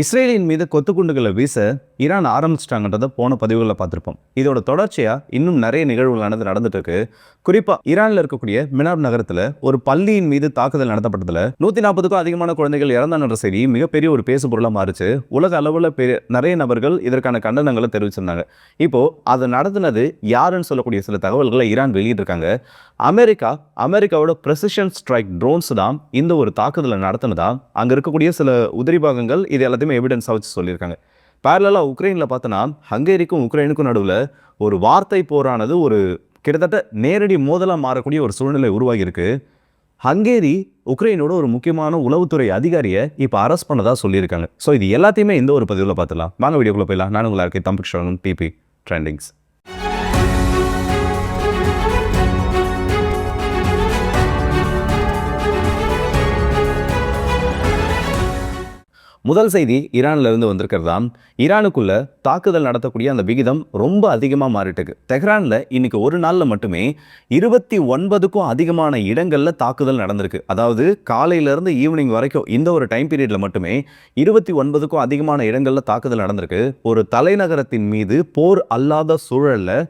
இஸ்ரேலின் மீது கொத்துக்குண்டுகளை வீச ஈரான் ஆரம்பிச்சிட்டாங்கன்றத போன பதிவுகளில் பார்த்துருப்போம். இதோட தொடர்ச்சியா இன்னும் நிறைய நிகழ்வுகள் நடந்துட்டு இருக்கு. குறிப்பா ஈரான்ல இருக்கக்கூடிய மினாப் நகரத்துல ஒரு பள்ளியின் மீது தாக்குதல் நடத்தப்பட்டதுல 140க்கும் அதிகமான குழந்தைகள் இறந்தாங்கன்ற செய்தி மிகப்பெரிய ஒரு பேசு பொருளா மாறிச்சு. உலக அளவுல நிறைய நபர்கள் இதற்கான கண்டனங்களை தெரிவிச்சிருந்தாங்க. இப்போ அதை நடத்தினது யாருன்னு சொல்லக்கூடிய சில தகவல்களை ஈரான் வெளியிட்டிருக்காங்க. அமெரிக்காவோட பிரெசிஷன் ஸ்ட்ரைக் ட்ரோன்ஸ் தான் இந்த ஒரு தாக்குதலை நடத்தினதா அங்க இருக்கக்கூடிய சில உதிரி பாகங்கள் இது எல்லாத்தையுமே எவிடன்ஸா வச்சு சொல்லியிருக்காங்க. பேரலா உக்ரைன்ல பார்த்தோன்னா ஹங்கேரிக்கும் உக்ரைனுக்கும் நடுவில் ஒரு வார்த்தை போரானது ஒரு கிட்டத்தட்ட நேரடி மோதலாக மாறக்கூடிய ஒரு சூழ்நிலை உருவாகி இருக்கு. ஹங்கேரி உக்ரைனோட ஒரு முக்கியமான உளவுத்துறை அதிகாரியை இப்போ அரெஸ்ட் பண்ணதா சொல்லியிருக்காங்க. ஸோ இது எல்லாத்தையுமே இந்த ஒரு பதிவில் பார்த்துலாம். வாங்க வீடியோக்குள்ள போயிடலாம். நான் உங்களை இருக்கேன் தம்பிக் டிபி ட்ரெண்டிங்ஸ். முதல் செய்தி ஈரான்ல இருந்து வந்திருக்கிறதா. ஈரானுக்குள்ள தாக்குதல் நடத்தக்கூடிய அந்த விகிதம் ரொம்ப அதிகமாக மாறிட்டு. தெஹ்ரான்ல இன்னைக்கு ஒரு நாள்ல மட்டுமே 29க்கும் அதிகமான இடங்கள்ல தாக்குதல் நடந்திருக்கு. அதாவது காலையில இருந்து ஈவினிங் வரைக்கும் இந்த ஒரு டைம் பீரியட்ல மட்டுமே 29க்கும் அதிகமான இடங்கள்ல தாக்குதல் நடந்திருக்கு. ஒரு தலைநகரத்தின் மீது போர் அல்லாத சூழல்ல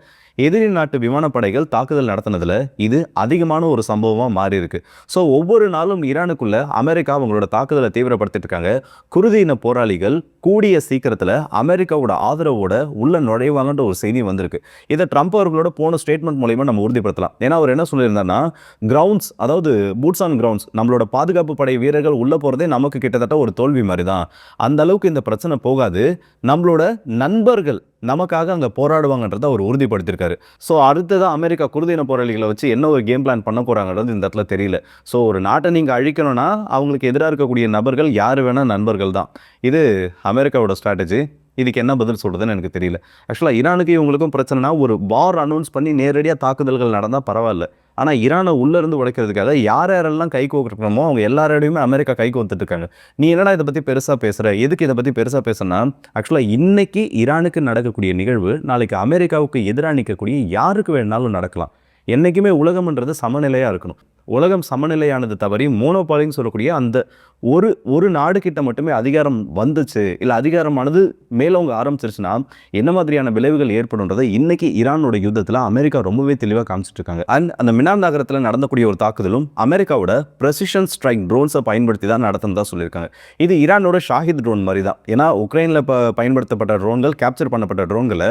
எதிரி நாட்டு விமானப்படைகள் தாக்குதல் நடத்தினதுல இது அதிகமான ஒரு சம்பவமாக மாறி இருக்கு. ஸோ ஒவ்வொரு நாளும் ஈரானுக்குள்ள அமெரிக்கா அவங்களோட தாக்குதலை தீவிரப்படுத்திட்டு இருக்காங்க. குர்து இன போராளிகள் கூடிய சீக்கிரத்தில் அமெரிக்காவோட ஆதரவோட உள்ள நுழைவாங்கன்ற ஒரு செய்தி வந்திருக்கு. இதை ட்ரம்ப் அவர்களோட போன ஸ்டேட்மெண்ட் மூலமா நம்ம உறுதிப்படுத்தலாம். ஏன்னா அவர் என்ன சொல்லியிருந்தாருன்னா, கிரவுண்ட்ஸ், அதாவது பூட்ஸ் ஆன் கிரவுண்ட்ஸ், நம்மளோட பாதுகாப்பு படை வீரர்கள் உள்ள போறதே நமக்கு கிட்டத்தட்ட ஒரு தோல்வி மாதிரி தான். அந்த அளவுக்கு இந்த பிரச்சனை போகாது, நம்மளோட நண்பர்கள் நமக்காக அங்கே போராடுவாங்கன்றதை அவர் உறுதிப்படுத்தியிருக்காரு. ஸோ அடுத்ததான் அமெரிக்கா குர்து இன போராளிகளை வச்சு என்ன ஒரு கேம் பிளான் பண்ண போறாங்கன்றது இந்த இடத்துல தெரியல. ஸோ ஒரு நாட்டை நீங்கள் அழிக்கணும்னா அவங்களுக்கு எதிராக இருக்கக்கூடிய நபர்கள் யார் வேணால் நண்பர்கள் தான். இது அமெரிக்காவோட ஸ்ட்ராட்டஜி. இதுக்கு என்ன பதில் சொல்றதுன்னு எனக்கு தெரியல. ஆக்சுவலாக ஈரானுக்கு இவங்களுக்கும் பிரச்சனைனா ஒரு வார் அனௌன்ஸ் பண்ணி நேரடியாக தாக்குதல்கள் நடந்தால் பரவாயில்ல. ஆனால் ஈரானை உள்ளேருந்து உடைக்கிறதுக்காக யாரெல்லாம் கை கோர்க்கணுமோ அவங்க எல்லாரோடையுமே அமெரிக்கா கை கோர்த்துட்டு இருக்காங்க. நீ என்னடா இதை பற்றி பெருசாக பேசுகிற, எதுக்கு இதை பற்றி பெருசாக பேசுனா, ஆக்சுவலாக இன்னைக்கு ஈரானுக்கு நடக்கக்கூடிய நிகழ்வு நாளைக்கு அமெரிக்காவுக்கு எதிராக நிற்கக்கூடிய யாருக்கு வேணாலும் நடக்கலாம். என்றைக்குமே உலகம்ன்றது சமநிலையாக இருக்கணும். உலகம் சமநிலையானது தவறி மோனோபாலின்னு சொல்லக்கூடிய அந்த ஒரு நாடு கிட்ட மட்டுமே அதிகாரம் வந்துச்சு, இல்லை அதிகாரமானது மேலவங்க ஆரம்பிச்சிருச்சுன்னா என்ன மாதிரியான விளைவுகள் ஏற்படும்ன்றதை இன்னைக்கு ஈரானோட யுத்தத்தில் அமெரிக்கா ரொம்பவே தெளிவாக காமிச்சிட்டு இருக்காங்க. அண்ட் அந்த மினாப் நகரத்தில் நடந்தக்கூடிய ஒரு தாக்குதலும் அமெரிக்காவோட ப்ரெசிஷன் ஸ்ட்ரைக் ட்ரோன்ஸை பயன்படுத்தி தான் நடத்துனதா சொல்லியிருக்காங்க. இது ஈரானோட ஷாஹித் ட்ரோன் மாதிரி தான். ஏன்னா உக்ரைனில் பயன்படுத்தப்பட்ட ட்ரோன்கள், கேப்சர் பண்ணப்பட்ட ட்ரோன்களை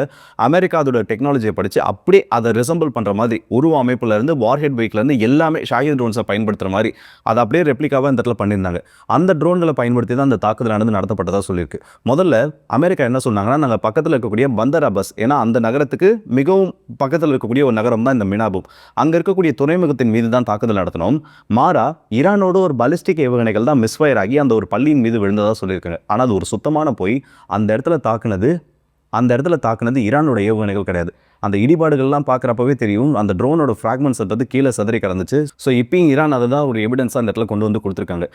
அமெரிக்கா அதோட டெக்னாலஜியை படித்து அப்படியே அதை ரிசம்பிள் பண்ணுற மாதிரி உருவ அமைப்புலேருந்து வார்ஹெட் வெஹிக்கிள்லேருந்து எல்லாமே ஷாஹித் ட்ரோன்ஸை பயன்படுத்துகிற மாதிரி அதை அப்படியே ரெப்ளிகாவாக இந்த இடத்துல பண்ணியிருந்தாங்க. அந்த ட்ரோன்களை பயன்படுத்தி தான் அந்த தாக்குதலானது நடத்தப்பட்டதாக சொல்லியிருக்கு. முதல்ல அமெரிக்கா என்ன சொன்னாங்கன்னா, நாங்கள் பக்கத்தில் இருக்கக்கூடிய பந்தர் அப்பாஸ், ஏன்னா அந்த நகரத்துக்கு மிகவும் பக்கத்தில் இருக்கக்கூடிய ஒரு நகரம் தான் இந்த மினாபும், அங்கே இருக்கக்கூடிய துறைமுகத்தின் மீது தான் தாக்குதல் நடத்தணும். மாறா ஈரானோட ஒரு பாலிஸ்டிக் ஏவுகணைகள் தான் மிஸ்ஃபயர் ஆகி அந்த ஒரு பள்ளியின் மீது விழுந்ததாக சொல்லியிருக்காங்க. ஆனால் அது ஒரு சுத்தமான போய். அந்த இடத்துல தாக்குனது ஈரானோட ஏவுகணைகள் கிடையாது. அந்த இடிபாடுகள்லாம் பார்க்குறப்பவே தெரியும் அந்த ட்ரோனோட ஃப்ராக்மெண்ட்ஸ் கீழே சதறி கிடந்துச்சு. ஸோ இப்பயும் ஈரான் அதை தான் ஒரு எவிடன்ஸாக அந்த இடத்துல கொண்டு வந்து கொடுத்துருக்காங்க.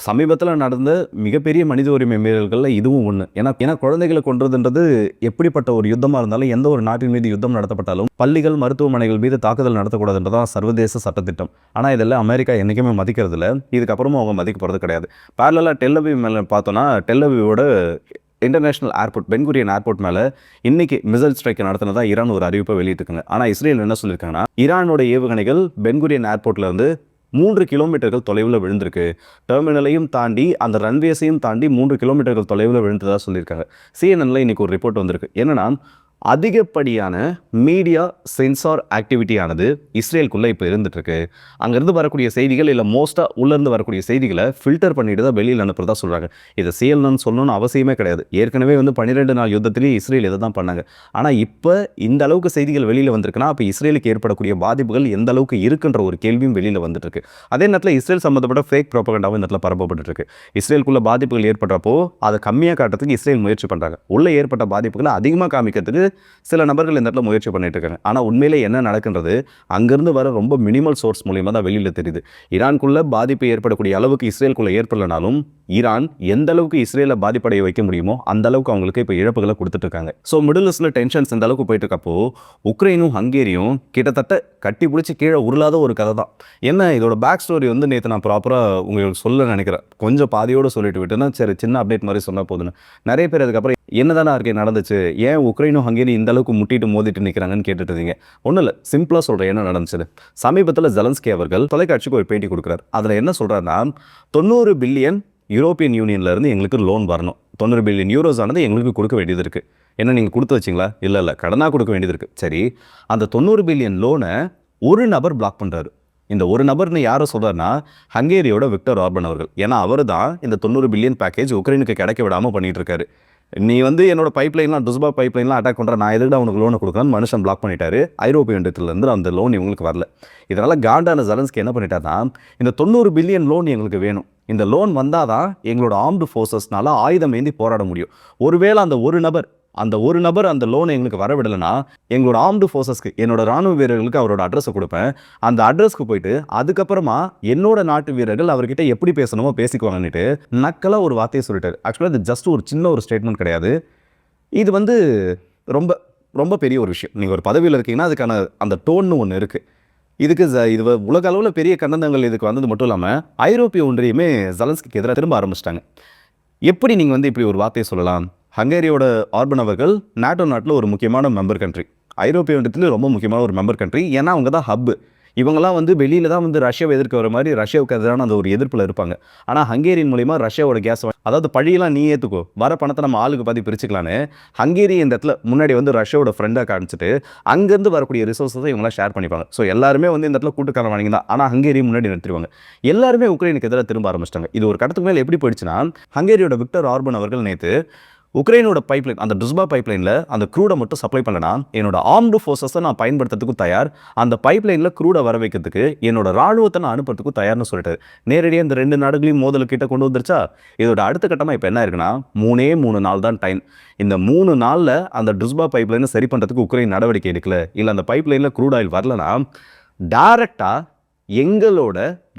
சமீபத்தில் நடந்த மிகப்பெரிய மனித உரிமை மீறல்களில் இதுவும் ஒன்று. ஏன்னா குழந்தைகளை கொன்றதுன்றது எப்படிப்பட்ட ஒரு யுத்தமாக இருந்தாலும், எந்த ஒரு நாட்டின் மீது யுத்தம் நடத்தப்பட்டாலும் பள்ளிகள், மருத்துவமனைகள் மீது தாக்குதல் நடத்தக்கூடாதுன்றதான் சர்வதேச சட்டத்திட்டம். ஆனால் இதெல்லாம் அமெரிக்கா என்றைக்குமே மதிக்கிறது இல்லை. இதுக்கப்புறமும் அவங்க மதிக்க போகிறது கிடையாது. பேரலாக டெல் அவீவ் மேலே பார்த்தோன்னா, del அவீவோட international airport, Ben Gurion airport மேலே இன்னைக்கு மிசைல் ஸ்ட்ரைக் நடத்தினதா ஈரான் ஒரு அறிவிப்பை வெளியிட்டிருக்காங்க. ஆனால் இஸ்ரேல் என்ன சொல்லியிருக்காங்கன்னா, ஈரானோட ஏவுகணைகள் பென்குரியன் ஏர்போர்ட்ல இருந்து 3 கிலோமீட்டர்கள் தொலைவில் விழுந்திருக்கு. டெர்மினலையும் தாண்டி அந்த ரன்வேஸையும் தாண்டி 3 கிலோமீட்டர்கள் தொலைவில் விழுந்ததாக சொல்லியிருக்காங்க. சிஎன்என்ல இன்னைக்கு ஒரு ரிப்போர்ட் வந்திருக்கு. என்னன்னா, அதிகப்படியான மீடியா சென்சார் ஆக்டிவிட்டியானது இஸ்ரேலுக்குள்ளே இப்போ இருந்துகிட்ருக்கு. அங்கேருந்து வரக்கூடிய செய்திகள் இல்லை மோஸ்ட்டாக உள்ளேருந்து வரக்கூடிய செய்திகளை ஃபில்டர் பண்ணிட்டு தான் வெளியில் அனுப்புறதா சொல்கிறாங்க. இதை சிஎன்என் சொல்லணும்னு அவசியமே கிடையாது. ஏற்கனவே 12 நாள் யுத்தத்திலேயே இஸ்ரேல் இதை தான் பண்ணாங்க. ஆனால் இப்போ இந்த அளவுக்கு செய்திகள் வெளியில் வந்திருக்குன்னா அப்போ இஸ்ரேலுக்கு ஏற்படக்கூடிய பாதிப்புகள் எந்த அளவுக்கு இருக்குன்ற ஒரு கேள்வியும் வெளியில் வந்துட்டுருக்கு. அதே நேரத்தில் இஸ்ரேல் சம்மந்தப்பட்ட ஃபேக் ப்ரோபகண்டாவும் இந்த இடத்துல பரப்பப்பட்டுருக்கு. இஸ்ரேலுக்குள்ள பாதிப்புகள் ஏற்படுறப்போ அதை கம்மியாக காட்டுறதுக்கு இஸ்ரேல் முயற்சி பண்ணுறாங்க. உள்ளே ஏற்பட்ட பாதிப்புகளை அதிகமாக காமிக்கிறதுக்கு சில நபர்கள் இந்த இடத்துல முயற்சி பண்ணிட்டு இருக்காங்க. ஆனால் உண்மையிலே என்ன நடக்குன்றது அங்கேருந்து வர ரொம்ப மினிமல் சோர்ஸ் மூலியமாக தான் வெளியில் தெரியுது. ஈரானுக்குள்ள பாதிப்பு ஏற்படக்கூடிய அளவுக்கு இஸ்ரேலுக்குள்ள ஏற்படலனாலும் ஈரான் எந்த அளவுக்கு இஸ்ரேலை பாதிப்படைய வைக்க முடியுமோ அந்த அளவுக்கு அவங்களுக்கு இப்போ இழப்புகளை கொடுத்துட்டு இருக்காங்க. ஸோ மிடில் ஈஸ்டில் டென்ஷன்ஸ் இந்த அளவுக்கு போயிட்டு இருக்கப்போ உக்ரைனும் ஹங்கேரியும் கிட்டத்தட்ட கட்டி பிடிச்சி கீழே உருளாத ஒரு கதை தான். என்ன இதோட பேக் ஸ்டோரி வந்து நேற்று நான் ப்ராப்பராக உங்களுக்கு சொல்ல நினைக்கிறேன். கொஞ்சம் பாதியோடு சொல்லிட்டு விட்டுன்னா சரி சின்ன அப்டேட் மாதிரி சொன்னால் போதுன்னு. நிறைய பேர் அதுக்கப்புறம் என்னதானே இருக்கே நடந்துச்சு, ஏன் உக்ரைனும் ஹங்கேரி இந்த அளவுக்கு முட்டிட்டு மோதிட்டு நிற்கிறாங்கன்னு கேட்டுட்டு இருந்தீங்க. ஒன்றும் இல்லை, சிம்பிளாக சொல்கிறேன் என்ன நடந்துச்சு. சமீபத்தில் ஜெலன்ஸ்கி அவர்கள் தொலைக்காட்சிக்கு ஒரு பேட்டி கொடுக்குறாரு. அதில் என்ன சொல்கிறாருன்னா 90 பில்லியன் யூரோப்பியன் யூனியன்லேருந்து எங்களுக்கு லோன் வரணும், 90 பில்லியன் யூரோஸ் ஆனது எங்களுக்கு கொடுக்க வேண்டியது இருக்குது. என்ன நீங்கள் கொடுத்து வச்சிங்களா? இல்லை கடனாக கொடுக்க வேண்டியது இருக்குது. சரி, அந்த 90 பில்லியன் லோனை ஒரு நபர் பிளாக் பண்ணுறாரு. இந்த ஒரு நபர்னு யாரை சொல்கிறாருன்னா ஹங்கேரியோட விக்டர் ஆர்பன் அவர்கள். ஏன்னா அவர் தான் இந்த 90 பில்லியன் பேக்கேஜ் உக்ரைனுக்கு கிடைக்க விடாமல் பண்ணிட்டு இருக்காரு. நீ வந்து என்னோட பைப்லைன்லாம் டுஸ்பா பைப்லைன்லாம் அட்டாக் பண்ணுற, நான் எதுக்கு அவனுக்கு லோனை கொடுக்குறான்னு மனுஷன் பிளாக் பண்ணிட்டாரு. ஐரோப்பிய ஒன்றியத்திலேருந்து அந்த லோன் இவங்களுக்கு வரல. இதனால் காண்டான ஜெலன்ஸ்கி என்ன பண்ணிட்டாருன்னா இந்த 90 பில்லியன் லோன் எங்களுக்கு வேணும், இந்த லோன் வந்தால் தான் எங்களோட ஆர்ம்டு ஃபோர்ஸஸ்னால ஆயுதம் ஏந்தி போராட முடியும். ஒருவேளை அந்த ஒரு நபர் அந்த லோனை எங்களுக்கு வரவிடலைன்னா எங்களோட ஆர்ம்டு ஃபோர்ஸஸ்க்கு, என்னோட ராணுவ வீரர்களுக்கு அவரோட அட்ரஸை கொடுப்பேன். அந்த அட்ரஸ்க்கு போயிட்டு அதுக்கப்புறமா என்னோட நாட்டு வீரர்கள் அவர்கிட்ட எப்படி பேசணுமோ பேசிக்குவாங்கன்னுட்டு நக்கலாக ஒரு வார்த்தையை சொல்லிட்டாரு. ஆக்சுவலாக இது ஜஸ்ட் ஒரு சின்ன ஒரு ஸ்டேட்மெண்ட் கிடையாது. இது வந்து ரொம்ப ரொம்ப பெரிய ஒரு விஷயம். நீங்கள் ஒரு பதவியில் இருக்கீங்கன்னா அதுக்கான அந்த டோன்னு ஒன்று இருக்குது. இது உலக அளவில் பெரிய கண்டனங்கள் இதுக்கு வந்தது மட்டும் இல்லாமல் ஐரோப்பிய ஒன்றியமே ஜெலன்ஸ்கிக்கு எதிராக திரும்ப ஆரம்பிச்சிட்டாங்க. எப்படி நீங்கள் வந்து இப்படி ஒரு வார்த்தையை சொல்லலாம்? ஹங்கேரியோட ஆர்பன் அவர்கள் நாட்டோ நாட்டில் ஒரு முக்கியமான மெம்பர் கண்ட்ரி, ஐரோப்பிய ஒன்றியத்தில் ரொம்ப முக்கியமான ஒரு மெம்பர் கண்ட்ரி. ஏன்னா அவங்க தான் ஹப்பு. இவங்கெல்லாம் வந்து வெளியில் தான் வந்து ரஷ்யாவை எதிர்க்க வர மாதிரி ரஷ்யாவுக்கு எதிரான அந்த ஒரு எதிர்ப்பில் இருப்பாங்க. ஆனால் ஹங்கேரியின் மூலிமா ரஷ்யாவோட கேஸ், அதாவது பழியெல்லாம் நீ ஏற்றுக்கோ, வர பணத்தை நம்ம ஆளுக்கு பாதி பிரிச்சுக்கலான்னு ஹங்கேரி இந்த இடத்துல முன்னாடி வந்து ரஷ்யாவோட ஃப்ரெண்டாக காமிச்சிட்டு அங்கேருந்து வரக்கூடிய ரிசோர்ஸை இவங்களாம் ஷேர் பண்ணிப்பாங்க. ஸோ எல்லாருமே வந்து இந்த இடத்துல கூட்டுக்காரன் வாங்கி தான். ஆனால் ஹங்கேரி முன்னாடி நிறுத்திடுவாங்க. எல்லாருமே உக்ரைனுக்கு எதிராக திரும்ப ஆரம்பிச்சிட்டாங்க. இது ஒரு கடத்துக்கு மேலே எப்படி போயிடுச்சுன்னா ஹங்கேரியோட விக்டர் ஆர்பன் அவர்கள் நேற்று உக்ரைனோட பைப்லைன், அந்த டுஸ்பா பைப்லைனில் அந்த க்ரூடை மட்டும் சப்ளை பண்ணலனா என்னோட ஆர்ம்டு ஃபோர்ஸஸை நான் பயன்படுத்துறதுக்கும் தயார், அந்த பைப்லைனில் க்ரூடை வர வைக்கிறதுக்கு என்னோட ராணுவத்தை நான் அனுப்புறதுக்கும் தயார்னு சொல்லிட்டாரு. நேரடியாக இந்த 2 நாடுகளையும் மோதலுக்கிட்ட கொண்டு வந்துருச்சா. இதோட அடுத்த கட்டமாக இப்போ என்ன இருக்குன்னா 3 நாள் தான் டைம். இந்த 3 நாளில் அந்த டுஸ்பா பைப்லைனை சரி பண்ணுறதுக்கு உக்ரைன் நடவடிக்கை எடுக்கல, இல்லை அந்த பைப்லைனில் க்ரூட் ஆயில் வரலனா டைரக்டாக எங்களோட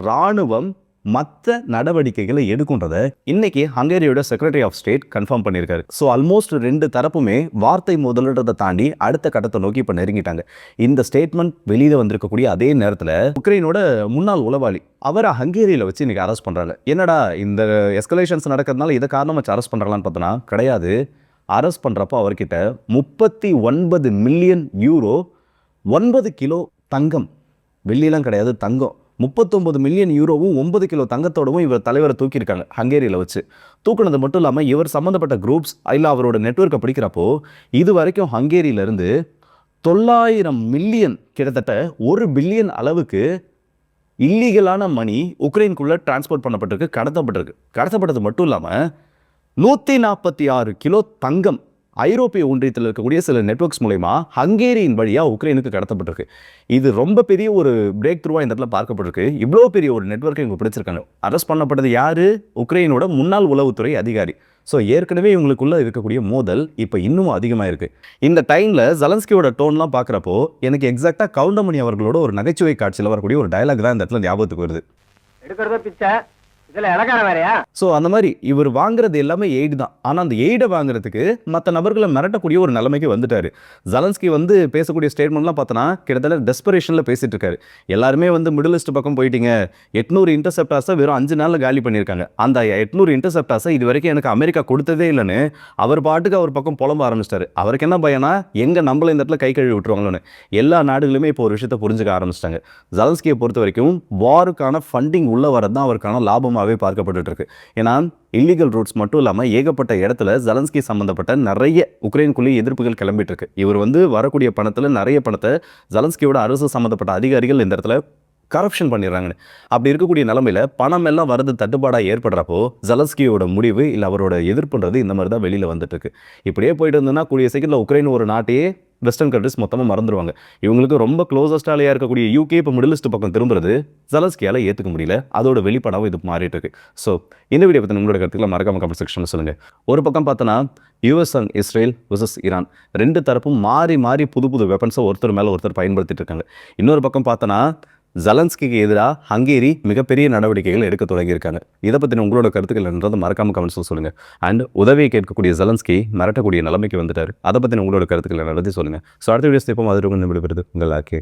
ராணுவம் மற்ற நடவடிக்கைகளை எடுக்குன்றதை இன்னைக்கு ஹங்கேரியோட செக்ரட்டரி ஆஃப் ஸ்டேட் கன்ஃபார்ம் பண்ணியிருக்காரு. ஸோ ஆல்மோஸ்ட் 2 தரப்புமே வார்த்தை முதலிடத்தை தாண்டி அடுத்த கட்டத்தை நோக்கி இப்போ நெருங்கிட்டாங்க. இந்த ஸ்டேட்மெண்ட் வெளியில் வந்திருக்கக்கூடிய அதே நேரத்தில் உக்ரைனோட முன்னாள் உளவாளி அவரை ஹங்கேரியில் வச்சு இன்னைக்கு அரெஸ்ட் பண்ணுறாங்க. என்னடா இந்த எஸ்கலேஷன்ஸ் நடக்கிறதுனால இதை காரணம் வச்சு அரெஸ்ட் பண்ணுறாங்களான்னு பார்த்தோன்னா கிடையாது. அரெஸ்ட் பண்ணுறப்போ அவர்கிட்ட 39 மில்லியன் யூரோ, 9 கிலோ தங்கம், வெள்ளிலாம் கிடையாது தங்கம், 39 மில்லியன் யூரோவும் 9 கிலோ தங்கத்தோடவும் இவர் தலைவரை தூக்கியிருக்காங்க ஹங்கேரியில் வச்சு. தூக்குனது மட்டும் இல்லாமல் இவர் சம்மந்தப்பட்ட குரூப்ஸ் இல்லை அவரோட நெட்வொர்க்கை பிடிக்கிறப்போ இது வரைக்கும் ஹங்கேரியிலேருந்து 900 மில்லியன், கிட்டத்தட்ட 1 பில்லியன் அளவுக்கு இல்லீகலான மணி உக்ரைனுக்குள்ளே டிரான்ஸ்போர்ட் பண்ணப்பட்டிருக்கு, கடத்தப்பட்டது மட்டும் இல்லாமல் 146 கிலோ தங்கம் ஐரோப்பிய ஒன்றியத்தில் இருக்கக்கூடிய சில நெட்வொர்க்ஸ் மூலமா ஹங்கேரியின் வழியாக உக்ரைனுக்கு கடத்தப்பட்டிருக்கு. இது ரொம்ப பெரிய ஒரு பிரேக் த்ரூவாக இந்த இடத்துல பார்க்கப்பட்டிருக்கு. இவ்வளோ பெரிய ஒரு நெட்வொர்க்கை இவங்க பிடிச்சிருக்காங்க. அரெஸ்ட் பண்ணப்பட்டது யார்? உக்ரைனோட முன்னாள் உளவுத்துறை அதிகாரி. ஸோ ஏற்கனவே இவங்களுக்குள்ள இருக்கக்கூடிய மோதல் இப்போ இன்னும் அதிகமாக இருக்குது. இந்த டைமில் ஜெலன்ஸ்கியோட டோன்லாம் பார்க்குறப்போ எனக்கு எக்ஸாக்டாக கவுண்டமணி அவர்களோட ஒரு நகைச்சுவை காட்சியில் வரக்கூடிய ஒரு டயலாக் தான் இந்த இடத்துல ஞாபகத்துக்கு வருது. எடுக்கிறதோ பிச்சை, இதில் இலக்காரம் வேறையா? ஸோ அந்த மாதிரி இவர் வாங்குறது எல்லாமே எய்டு தான். ஆனால் அந்த எய்டை வாங்குறதுக்கு மற்ற நபர்களை மிரட்டக்கூடிய ஒரு நிலைமைக்கு வந்துட்டார். ஜெலன்ஸ்கி வந்து பேசக்கூடிய ஸ்டேட்மெண்ட்லாம் பார்த்தோன்னா கிட்டத்தட்ட டெஸ்பரேஷனில் பேசிட்டு இருக்காரு. எல்லாருமே வந்து மிடில் ஈஸ்ட் பக்கம் போயிட்டீங்க, 800 இன்டர்செப்டார்ஸை வெறும் 5 நாளில் காலி பண்ணியிருக்காங்க. அந்த 800 இன்டர்செப்டார்ஸை இது வரைக்கும் எனக்கு அமெரிக்கா கொடுத்ததே இல்லைன்னு அவர் பாட்டுக்கு அவர் பக்கம் புலம்ப ஆரம்பிச்சிட்டாரு. அவருக்கு என்ன பயனா, எங்கே நம்மள இந்த இடத்துல கை கழுவி விட்டுருவாங்களோன்னு. எல்லா நாடுகளுமே இப்போ ஒரு விஷயத்தை புரிஞ்சுக்க ஆரம்பிச்சிட்டாங்க. ஜெலன்ஸ்கியை பொறுத்த வரைக்கும் வாருக்கான ஃபண்டிங் உள்ள வரது தான் அவருக்கான லாபமாக பார்க்கப்பட்டு இருக்கு. ஏன்னா இல்லீகல் ரூட்ஸ் மட்டும் இல்லாமல் ஏகப்பட்ட இடத்துல ஜெலன்ஸ்கி சம்பந்தப்பட்ட நிறைய உக்ரைனுக்குள்ளே எதிர்ப்புகள் கிளம்பிட்டு இருக்கு. இவர் வந்து வரக்கூடிய பணத்தில் நிறைய பணத்தை ஜெலன்ஸ்கியோட அரசு சம்பந்தப்பட்ட அதிகாரிகள் இந்த இடத்துல கரப்ஷன் பண்ணிடுறாங்கன்னு. அப்படி இருக்கக்கூடிய நிலைமையில பணம் எல்லாம் வரது தட்டுப்பாடாக ஏற்படுறப்போ ஜெலன்ஸ்கியோட முடிவு இல்லை அவரோட எதிர்ப்புன்றது இந்த மாதிரி தான் வெளியில் வந்துட்டு இருக்கு. இப்படியே போயிட்டு இருந்ததுன்னா கூடிய சீக்கிரத்தில் உக்ரைன் ஒரு நாட்டையே வெஸ்டர்ன் கண்ட்ரிஸ் மொத்தமாக மறந்துடுவாங்க. இவங்களுக்கு ரொம்ப க்ளோசஸ்ட் ஆலையாக இருக்கக்கூடிய யூகே இப்போ மிடில் ஈஸ்ட் பக்கம் திரும்புறது ஜெலன்ஸ்கியால ஏற்றுக்க முடியல. அதோட வெளிப்படாவும் இது மாறிட்டு இருக்கு. ஸோ இந்த வீடியோ பற்றி உங்களோட கருத்துக்களை மறக்காம கமெண்ட் செக்ஷனில் சொல்லுங்கள். ஒரு பக்கம் பார்த்தோன்னா US and Israel vs Iran ரெண்டு தரப்பும் மாறி மாறி புது புது வெப்பன்ஸை ஒருத்தர் மேலே ஒருத்தர் பயன்படுத்திட்டு இருக்காங்க. இன்னொரு பக்கம் பார்த்தோன்னா ஜெலன்ஸ்கிக்கு எதிராக ஹங்கேரி மிகப்பெரிய நடவடிக்கைகள் எடுக்க தொடங்கியிருக்காங்க. இதை பற்றின உங்களோட கருத்துக்கள் என்றதை மறக்காம கமெண்ட்ஸில் சொல்லுங்கள். அண்ட் உதவியை கேட்கக்கூடிய ஜெலன்ஸ்கி மிரட்டக்கூடிய நிலைமைக்கு வந்துட்டார். அதை பற்றின உங்களோட கருத்துக்களை நடத்தி சொல்லுங்கள். ஸோ அடுத்த வீடியோஸ் இப்போ மாதிரி விடுபடுறது உங்கள் ஆக்கே.